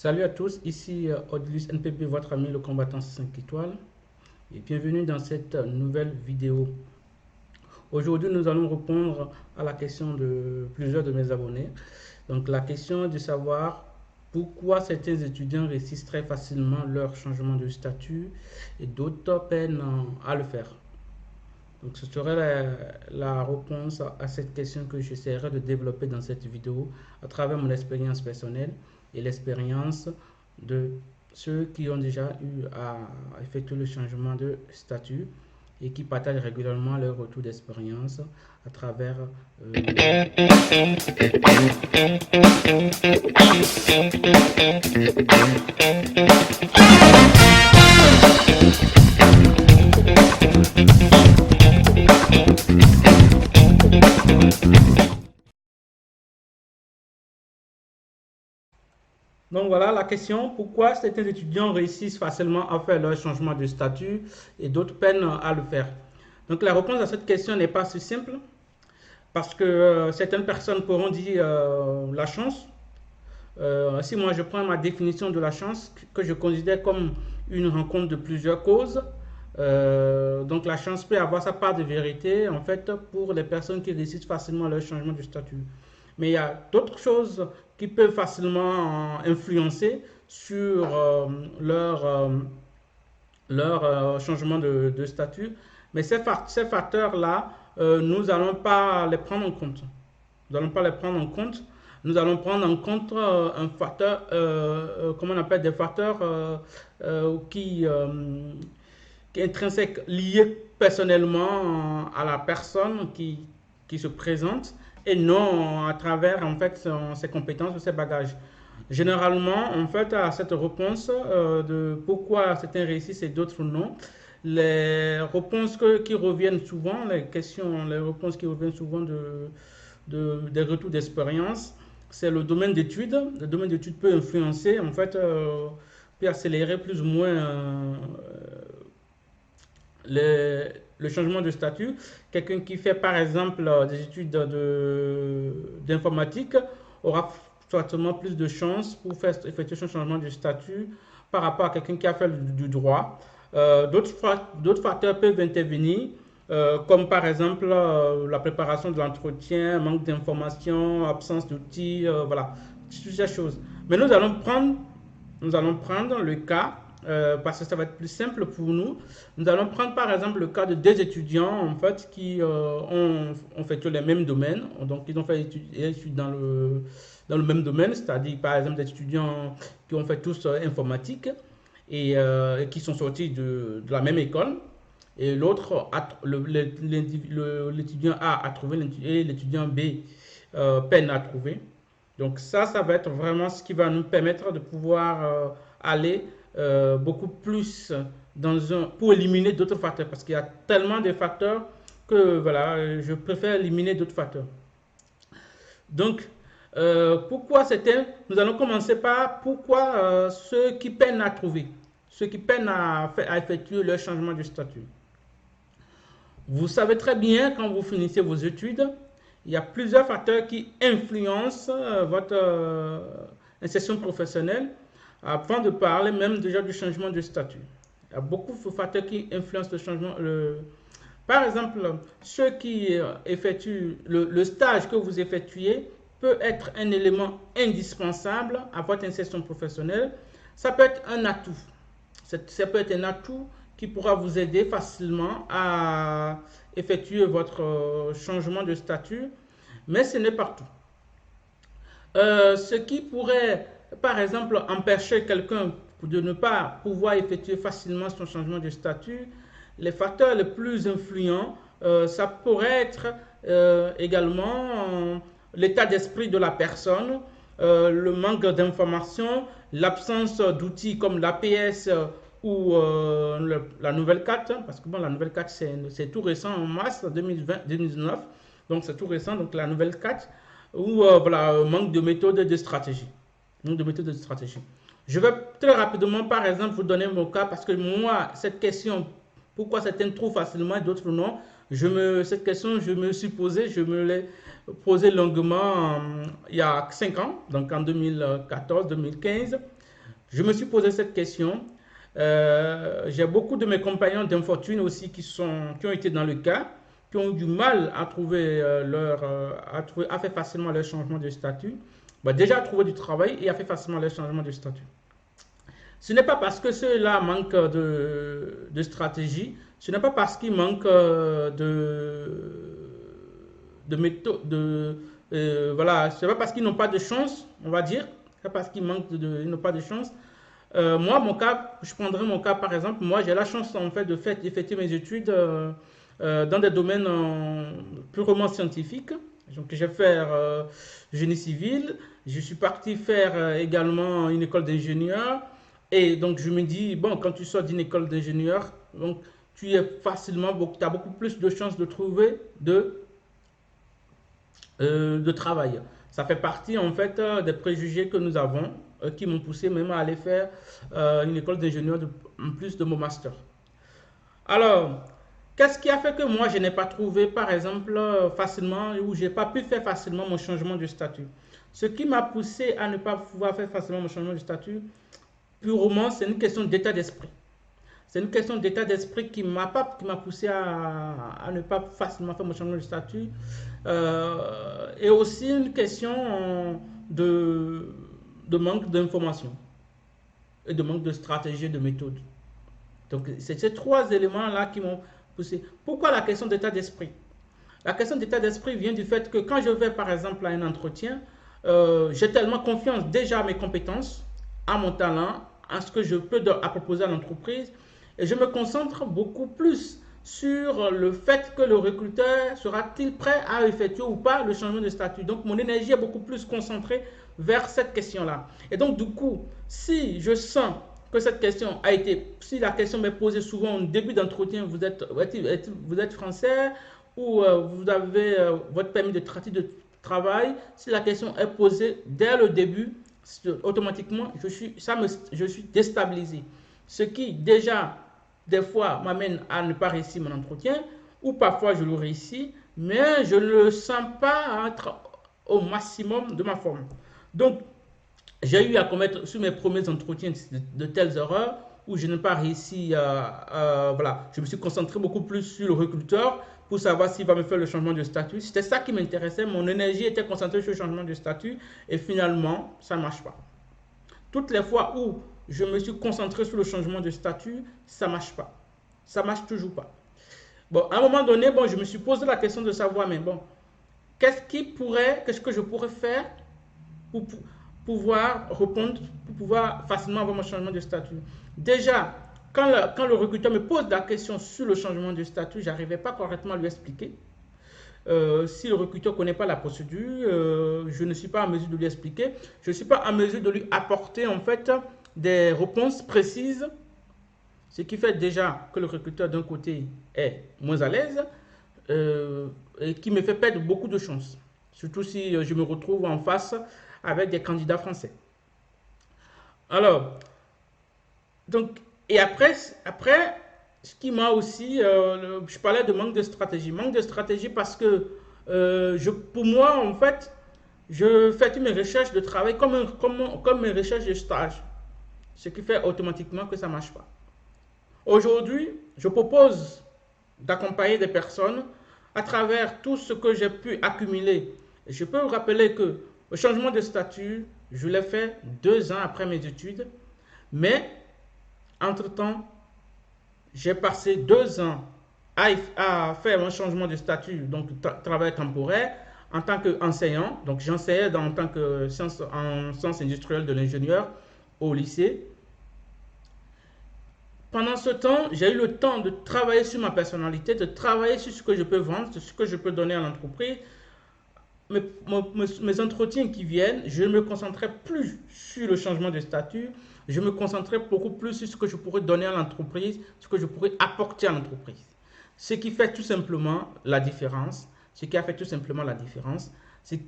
Salut à tous, ici Odilus NPP, votre ami le combattant 5 étoiles, et bienvenue dans cette nouvelle vidéo. Aujourd'hui, nous allons répondre à la question de plusieurs de mes abonnés. Donc, la question est de savoir pourquoi certains étudiants réussissent très facilement leur changement de statut et d'autres peinent à le faire. Donc, ce serait la réponse à cette question que j'essaierai de développer dans cette vidéo à travers mon expérience personnelle et l'expérience de ceux qui ont déjà eu à effectuer le changement de statut et qui partagent régulièrement leur retour d'expérience à travers Donc voilà la question, pourquoi certains étudiants réussissent facilement à faire leur changement de statut et d'autres peinent à le faire? Donc la réponse à cette question n'est pas si simple parce que certaines personnes pourront dire la chance. Si moi je prends ma définition de la chance que je considère comme une rencontre de plusieurs causes, donc la chance peut avoir sa part de vérité en fait pour les personnes qui réussissent facilement leur changement de statut. Mais il y a d'autres choses qui peuvent facilement influencer sur leur changement de statut. Mais ces facteurs-là, nous n'allons pas les prendre en compte. Nous n'allons pas les prendre en compte. Nous allons prendre en compte un facteur, comment on appelle des facteurs qui est intrinsèque, lié personnellement à la personne qui se présente et non à travers en fait ses compétences ou ses bagages. Généralement, en fait, à cette réponse de pourquoi certains réussissent et d'autres non, les réponses qui reviennent souvent, les réponses qui reviennent souvent des retours d'expérience, c'est le domaine d'études. Le domaine d'études peut influencer, en fait, peut accélérer plus ou moins le changement de statut. Quelqu'un qui fait par exemple des études d'informatique aura fortement plus de chances pour faire effectuer son changement de statut par rapport à quelqu'un qui a fait du droit. D'autres facteurs peuvent intervenir, comme par exemple la préparation de l'entretien, manque d'informations, absence d'outils, voilà, toutes ces choses. Mais nous allons prendre le cas, parce que ça va être plus simple pour nous. Nous allons prendre par exemple le cas de deux étudiants en fait qui ont fait les mêmes domaines, donc ils ont fait études dans le même domaine, c'est-à-dire par exemple des étudiants qui ont fait tous informatique et qui sont sortis de la même école. Et l'autre, l'étudiant A a trouvé et l'étudiant B peine à trouver. Donc ça va être vraiment ce qui va nous permettre de pouvoir aller beaucoup plus pour éliminer d'autres facteurs. Parce qu'il y a tellement de facteurs que voilà, je préfère éliminer d'autres facteurs. Donc, pourquoi c'était. Nous allons commencer par pourquoi ceux qui peinent à trouver, ceux qui peinent à effectuer leur changement de statut. Vous savez très bien, quand vous finissez vos études, il y a plusieurs facteurs qui influencent votre insertion professionnelle, avant de parler même déjà du changement de statut. Il y a beaucoup de facteurs qui influencent le changement. Par exemple, ceux qui effectuent le stage que vous effectuez peut être un élément indispensable à votre insertion professionnelle. Ça peut être un atout. Ça peut être un atout qui pourra vous aider facilement à effectuer votre changement de statut, mais ce n'est pas tout. Ce qui pourrait, par exemple, empêcher quelqu'un de ne pas pouvoir effectuer facilement son changement de statut, les facteurs les plus influents, ça pourrait être également l'état d'esprit de la personne, le manque d'informations, l'absence d'outils comme l'APS ou la nouvelle carte, parce que bon, la nouvelle carte c'est tout récent en mars 2019, donc c'est tout récent, donc la nouvelle carte, ou voilà, manque de méthode de stratégie. Manque de méthode de stratégie. Je vais très rapidement, par exemple, vous donner mon cas, parce que moi, cette question, pourquoi certains trouvent facilement et d'autres non, cette question, je me suis posée, je me l'ai posée longuement il y a 5 ans, donc en 2014-2015. Je me suis posé cette question. J'ai beaucoup de mes compagnons d'infortune aussi qui ont été dans le cas, qui ont eu du mal à trouver à faire facilement leur changement de statut. Bah, déjà à trouver du travail et à faire facilement leur changement de statut. Ce n'est pas parce que ceux-là manquent de stratégie, ce n'est pas parce qu'ils manquent de méthode, voilà, c'est pas parce qu'ils n'ont pas de chance, on va dire, c'est pas parce qu'ils manquent ils n'ont pas de chance. Moi, mon cas, je prendrai mon cas par exemple. Moi, j'ai la chance en fait de faire effectuer mes études dans des domaines purement scientifiques. Donc, j'ai fait génie civil. Je suis parti faire également une école d'ingénieur. Et donc, je me dis, bon, quand tu sors d'une école d'ingénieur, donc tu as beaucoup plus de chances de trouver de travail. Ça fait partie en fait des préjugés que nous avons qui m'ont poussé même à aller faire une école d'ingénieur en plus de mon master. Alors, qu'est-ce qui a fait que moi je n'ai pas trouvé par exemple facilement ou j'ai pas pu faire facilement mon changement de statut? Ce qui m'a poussé à ne pas pouvoir faire facilement mon changement de statut, purement, c'est une question d'état d'esprit. C'est une question d'état d'esprit qui m'a poussé à ne pas facilement faire mon changement de statut. Et aussi une question de, de manque d'information et de manque de stratégie et de méthode. Donc, c'est ces trois éléments-là qui m'ont poussé. Pourquoi la question d'état d'esprit? La question d'état d'esprit vient du fait que quand je vais par exemple à un entretien, j'ai tellement confiance déjà à mes compétences, à mon talent, à ce que je peux à proposer à l'entreprise, et je me concentre beaucoup plus sur le fait que le recruteur sera-t-il prêt à effectuer ou pas le changement de statut. Donc mon énergie est beaucoup plus concentrée vers cette question-là. Et donc du coup, si je sens que cette question a été, si la question m'est posée souvent au début d'entretien, vous êtes français ou vous avez votre permis de travail, si la question est posée dès le début, automatiquement, je suis déstabilisé. Ce qui déjà, des fois, m'amène à ne pas réussir mon entretien, ou parfois je le réussis, mais je ne le sens pas être au maximum de ma forme. Donc, j'ai eu à commettre sur mes premiers entretiens de telles erreurs où je n'ai pas réussi voilà, je me suis concentré beaucoup plus sur le recruteur pour savoir s'il va me faire le changement de statut. C'était ça qui m'intéressait, mon énergie était concentrée sur le changement de statut et finalement, ça ne marche pas. Toutes les fois où je me suis concentré sur le changement de statut, ça ne marche pas. Ça ne marche toujours pas. Bon, à un moment donné, bon, je me suis posé la question de savoir, mais bon, qu'est-ce que je pourrais faire pour pouvoir répondre, pour pouvoir facilement avoir mon changement de statut. Déjà, quand le recruteur me pose la question sur le changement de statut, je n'arrivais pas correctement à lui expliquer. Si le recruteur ne connaît pas la procédure, je ne suis pas en mesure de lui expliquer. Je ne suis pas en mesure de lui apporter en fait des réponses précises, ce qui fait déjà que le recruteur d'un côté est moins à l'aise et qui me fait perdre beaucoup de chances. Surtout si je me retrouve en face avec des candidats français. Alors, donc, et après ce qui m'a aussi, je parlais de manque de stratégie. Manque de stratégie parce que pour moi, en fait, je fais mes recherches de travail comme mes recherches de stage. Ce qui fait automatiquement que ça ne marche pas. Aujourd'hui, je propose d'accompagner des personnes à travers tout ce que j'ai pu accumuler. Je peux vous rappeler que le changement de statut, je l'ai fait 2 ans après mes études, mais entre-temps, j'ai passé 2 ans à faire un changement de statut, donc travail temporaire, en tant qu'enseignant. Donc j'enseignais en tant que en sciences industrielles de l'ingénieur au lycée. Pendant ce temps, j'ai eu le temps de travailler sur ma personnalité, de travailler sur ce que je peux vendre, sur ce que je peux donner à l'entreprise. Mes entretiens qui viennent, je ne me concentrais plus sur le changement de statut, je me concentrais beaucoup plus sur ce que je pourrais donner à l'entreprise, ce que je pourrais apporter à l'entreprise. Ce qui fait tout simplement la différence, ce qui a fait tout simplement la différence, c'est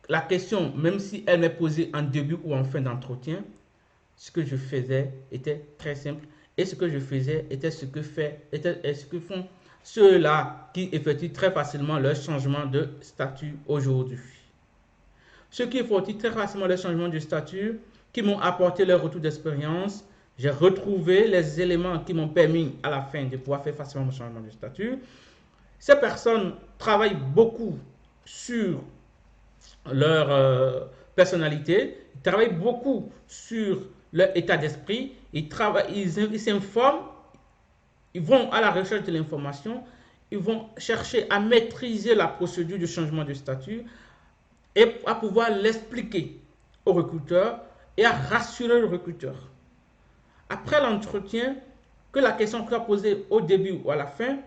la question, même si elle m'est posée en début ou en fin d'entretien, ce que je faisais était très simple. Et ce que je faisais était ce que font ceux-là qui effectuent très facilement leur changement de statut aujourd'hui. Ceux qui effectuent très facilement leur changement de statut, qui m'ont apporté leur retour d'expérience. J'ai retrouvé les éléments qui m'ont permis à la fin de pouvoir faire facilement mon changement de statut. Ces personnes travaillent beaucoup sur leur personnalité, ils travaillent beaucoup sur leur état d'esprit, ils s'informent, ils vont à la recherche de l'information, ils vont chercher à maîtriser la procédure de changement de statut et à pouvoir l'expliquer au recruteur et à rassurer le recruteur. Après l'entretien, que la question soit posée au début ou à la fin,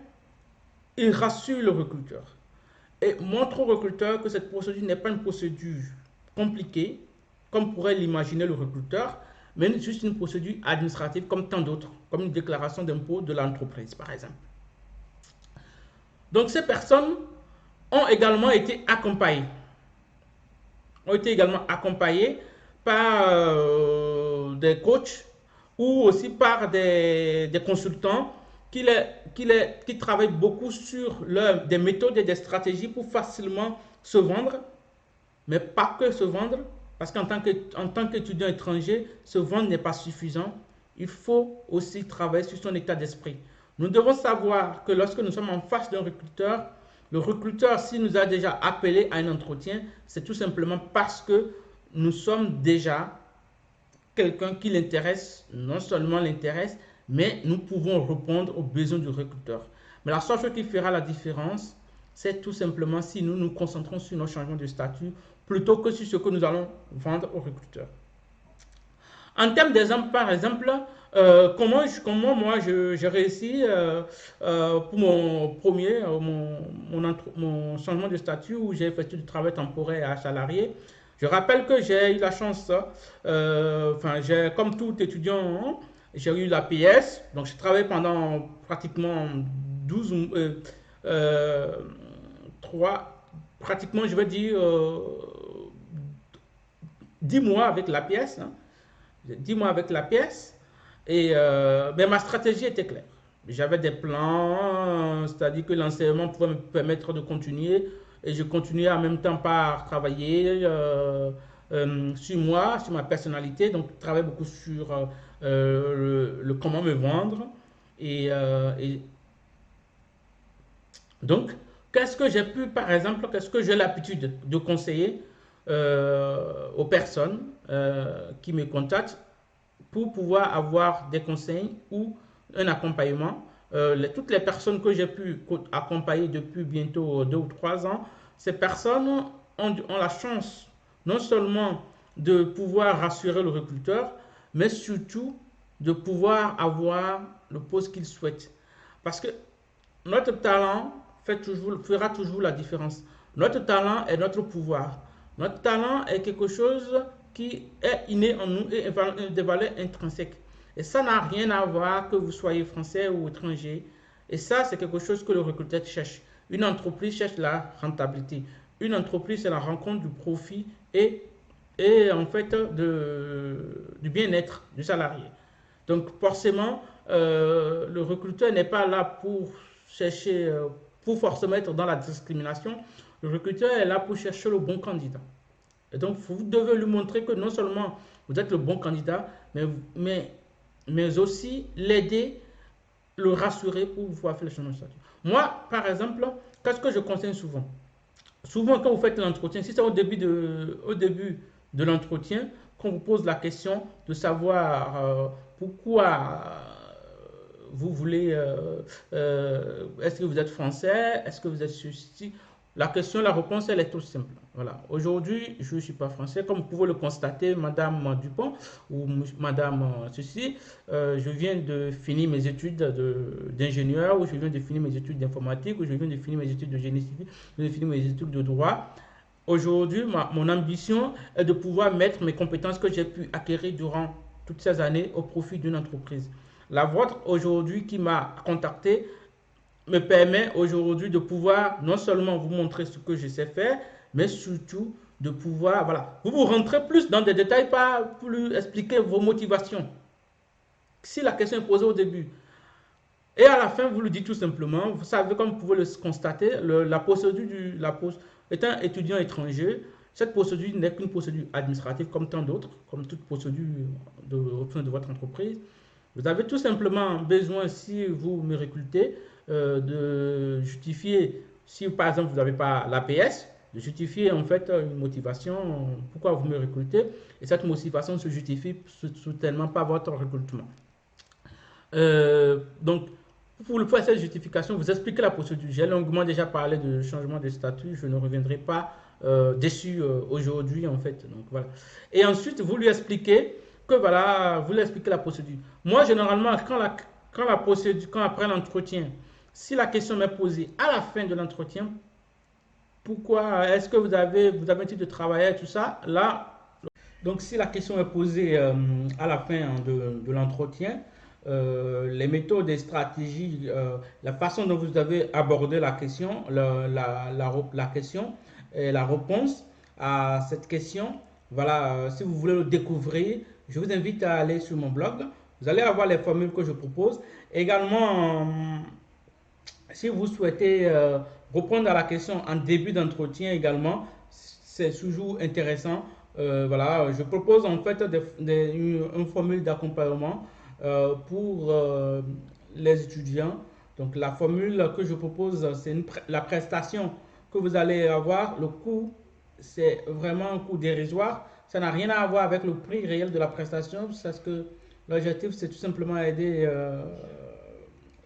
il rassure le recruteur et montre au recruteur que cette procédure n'est pas une procédure compliquée, comme pourrait l'imaginer le recruteur, mais juste une procédure administrative comme tant d'autres, comme une déclaration d'impôt de l'entreprise, par exemple. Donc, ces personnes ont également été accompagnées. Par des coachs ou aussi par des consultants qui travaillent beaucoup sur des méthodes et des stratégies pour facilement se vendre, mais pas que se vendre, parce qu'en tant qu'étudiant étranger, se vendre n'est pas suffisant. Il faut aussi travailler sur son état d'esprit. Nous devons savoir que lorsque nous sommes en face d'un recruteur, le recruteur, s'il nous a déjà appelé à un entretien, c'est tout simplement parce que nous sommes déjà quelqu'un qui l'intéresse, non seulement l'intéresse, mais nous pouvons répondre aux besoins du recruteur. Mais la seule chose qui fera la différence, c'est tout simplement si nous nous concentrons sur nos changements de statut plutôt que sur ce que nous allons vendre au recruteur. En termes d'exemple, par exemple, comment moi j'ai réussi pour mon premier, mon changement de statut où j'ai effectué du travail temporaire à salarié. Je rappelle que j'ai eu la chance, comme tout étudiant, hein, j'ai eu la PS, donc j'ai travaillé pendant pratiquement 12, 3, pratiquement je vais dire 10 mois avec la pièce. Hein. 10 mois avec la pièce. Mais ma stratégie était claire. J'avais des plans, c'est-à-dire que l'enseignement pouvait me permettre de continuer. Et je continuais en même temps par travailler sur moi, sur ma personnalité. Donc, je travaillais beaucoup sur le comment me vendre. Et donc, qu'est-ce que j'ai pu, par exemple, qu'est-ce que j'ai l'habitude de conseiller aux personnes qui me contactent pour pouvoir avoir des conseils ou un accompagnement. Toutes les personnes que j'ai pu accompagner depuis bientôt 2 ou 3 ans, ces personnes ont la chance non seulement de pouvoir rassurer le recruteur, mais surtout de pouvoir avoir le poste qu'ils souhaitent. Parce que notre talent fera toujours la différence. Notre talent est notre pouvoir. Notre talent est quelque chose qui est inné en nous et des valeurs intrinsèques. Et ça n'a rien à voir que vous soyez français ou étranger. Et ça, c'est quelque chose que le recruteur cherche. Une entreprise cherche la rentabilité. Une entreprise, c'est la rencontre du profit et en fait du bien-être du salarié. Donc forcément, le recruteur n'est pas là pour chercher, pour forcément être dans la discrimination. Le recruteur est là pour chercher le bon candidat. Et donc, vous devez lui montrer que non seulement vous êtes le bon candidat, mais aussi l'aider, le rassurer pour pouvoir faire le changement de statut. Moi, par exemple, qu'est-ce que je conseille souvent? Souvent, quand vous faites l'entretien, si c'est au début de l'entretien, qu'on vous pose la question de savoir pourquoi vous voulez, est-ce que vous êtes français, est-ce que vous êtes ceci. La question, la réponse, elle est toute simple. Voilà. Aujourd'hui, je ne suis pas français. Comme vous pouvez le constater, Madame Dupont ou Madame ceci, je viens de finir mes études d'ingénieur, ou je viens de finir mes études d'informatique, ou je viens de finir mes études de génie civil, je viens de finir mes études de droit. Aujourd'hui, mon ambition est de pouvoir mettre mes compétences que j'ai pu acquérir durant toutes ces années au profit d'une entreprise. La vôtre, aujourd'hui, qui m'a contacté, me permet aujourd'hui de pouvoir non seulement vous montrer ce que je sais faire, mais surtout de pouvoir, voilà, vous rentrez plus dans des détails, pas plus expliquer vos motivations. Si la question est posée au début, et à la fin, vous le dites tout simplement, vous savez, comme vous pouvez le constater, la procédure étant étudiant étranger, Cette procédure n'est qu'une procédure administrative comme tant d'autres, comme toute procédure au sein de votre entreprise. Vous avez tout simplement besoin, si vous me recrutez, de justifier, si par exemple vous n'avez pas l'APS, de justifier en fait une motivation, pourquoi vous me recrutez, et cette motivation se justifie certainement par votre recrutement. Donc, pour faire cette justification, vous expliquez la procédure. J'ai longuement déjà parlé de changement de statut, je ne reviendrai pas dessus aujourd'hui en fait. Donc voilà. Et ensuite, vous lui expliquez que voilà, vous lui expliquez la procédure. Moi, généralement, quand la procédure, quand après l'entretien, si la question m'est posée à la fin de l'entretien, pourquoi est-ce que vous avez un titre de travailleur, tout ça, là, donc, si la question est posée à la fin de l'entretien, les méthodes et stratégies, la façon dont vous avez abordé la question, la question et la réponse à cette question, voilà, si vous voulez le découvrir, je vous invite à aller sur mon blog. Vous allez avoir les formules que je propose. Également, si vous souhaitez répondre à la question en début d'entretien également, c'est toujours intéressant. Voilà, je propose en fait une formule d'accompagnement pour les étudiants. Donc la formule que je propose, c'est la prestation que vous allez avoir. Le coût, c'est vraiment un coût dérisoire. Ça n'a rien à voir avec le prix réel de la prestation, parce que l'objectif, c'est tout simplement aider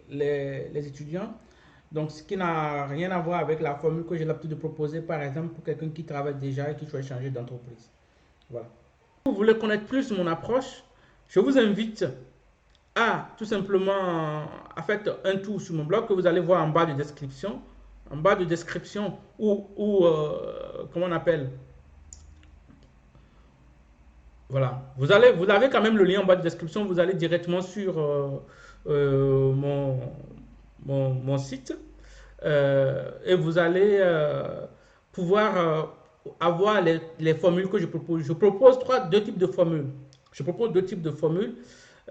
les étudiants. Donc, ce qui n'a rien à voir avec la formule que j'ai l'habitude de proposer, par exemple, pour quelqu'un qui travaille déjà et qui souhaite changer d'entreprise. Voilà. Si vous voulez connaître plus mon approche, je vous invite à tout simplement à faire un tour sur mon blog que vous allez voir en bas de description. En bas de description, comment on appelle? Voilà. Vous avez quand même le lien en bas de description. Vous allez directement sur mon site. Et vous allez pouvoir avoir les formules que je propose. Je propose deux types de formules. Je propose deux types de formules.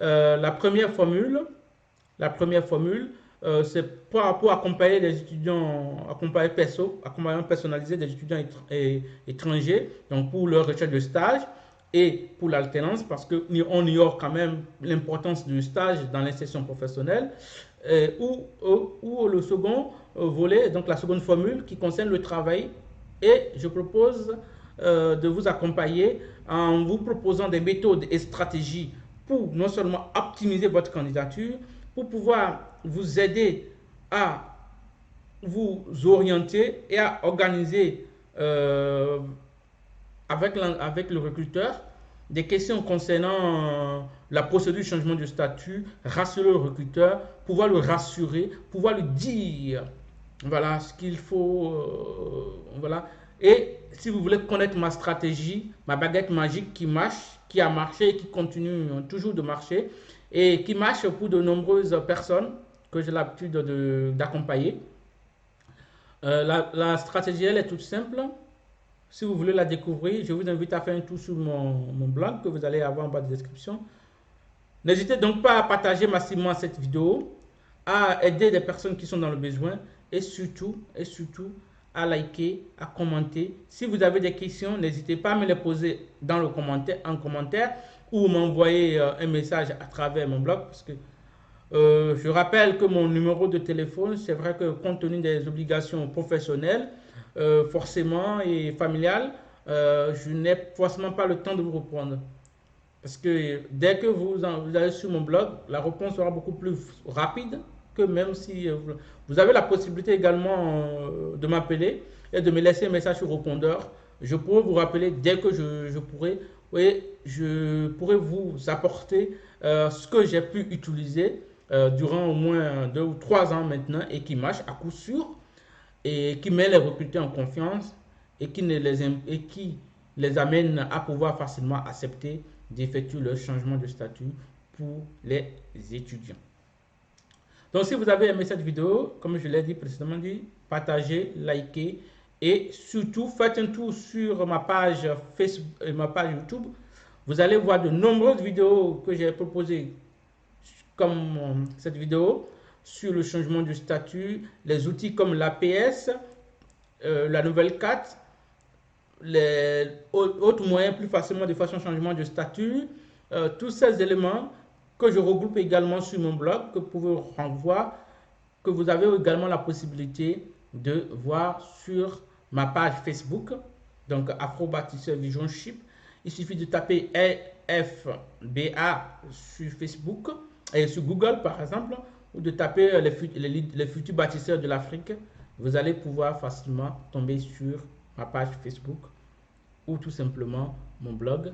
La première formule, c'est pour accompagner les étudiants, accompagnement personnalisé des étudiants étrangers, donc pour leur recherche de stage et pour l'alternance, parce qu'on ignore quand même l'importance du stage dans l'insertion professionnelle, ou le second volet, donc la seconde formule qui concerne le travail. Et je propose de vous accompagner en vous proposant des méthodes et stratégies pour non seulement optimiser votre candidature, pour pouvoir vous aider à vous orienter et à organiser avec le recruteur des questions concernant la procédure de changement de statut, rassurer le recruteur, pouvoir le rassurer, pouvoir lui dire voilà ce qu'il faut, voilà. Et si vous voulez connaître ma stratégie, ma baguette magique qui marche, qui a marché et qui continue toujours de marcher et qui marche pour de nombreuses personnes que j'ai l'habitude d'accompagner. La stratégie, elle est toute simple. Si vous voulez la découvrir, je vous invite à faire un tour sur mon blog que vous allez avoir en bas de description. N'hésitez donc pas à partager massivement cette vidéo, à aider des personnes qui sont dans le besoin et surtout à liker, à commenter. Si vous avez des questions, n'hésitez pas à me les poser en commentaire ou m'envoyer un message à travers mon blog parce que je rappelle que mon numéro de téléphone, c'est vrai que compte tenu des obligations professionnelles, forcément et familiales, je n'ai forcément pas le temps de vous répondre. Parce que dès que vous allez sur mon blog, la réponse sera beaucoup plus rapide que même si vous avez la possibilité également de m'appeler et de me laisser un message sur répondeur. Je pourrai vous rappeler dès que je pourrai. Oui, je pourrai vous apporter ce que j'ai pu utiliser durant au moins 2 ou 3 ans maintenant et qui marche à coup sûr et qui met les recruteurs en confiance et qui les amène à pouvoir facilement accepter d'effectuer le changement de statut pour les étudiants. Donc, si vous avez aimé cette vidéo, comme je l'ai dit précédemment, partagez, likez et surtout faites un tour sur ma page Facebook et ma page YouTube. Vous allez voir de nombreuses vidéos que j'ai proposées comme cette vidéo sur le changement de statut, les outils comme l'APS, la nouvelle carte, les autres moyens plus facilement de faire son changement de statut. Tous ces éléments que je regroupe également sur mon blog, que vous pouvez renvoyer, que vous avez également la possibilité de voir sur ma page Facebook, donc Afro Bâtisseur Vision Chip. Il suffit de taper FBA sur Facebook et sur Google par exemple, ou de taper les futurs bâtisseurs de l'Afrique. Vous allez pouvoir facilement tomber sur ma page Facebook ou tout simplement mon blog.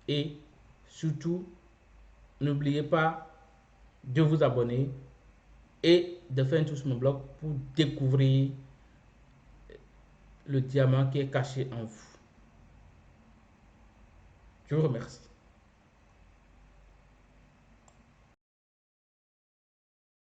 Et surtout, n'oubliez pas de vous abonner et de faire un tour sur mon blog pour découvrir le diamant qui est caché en vous. Je vous remercie.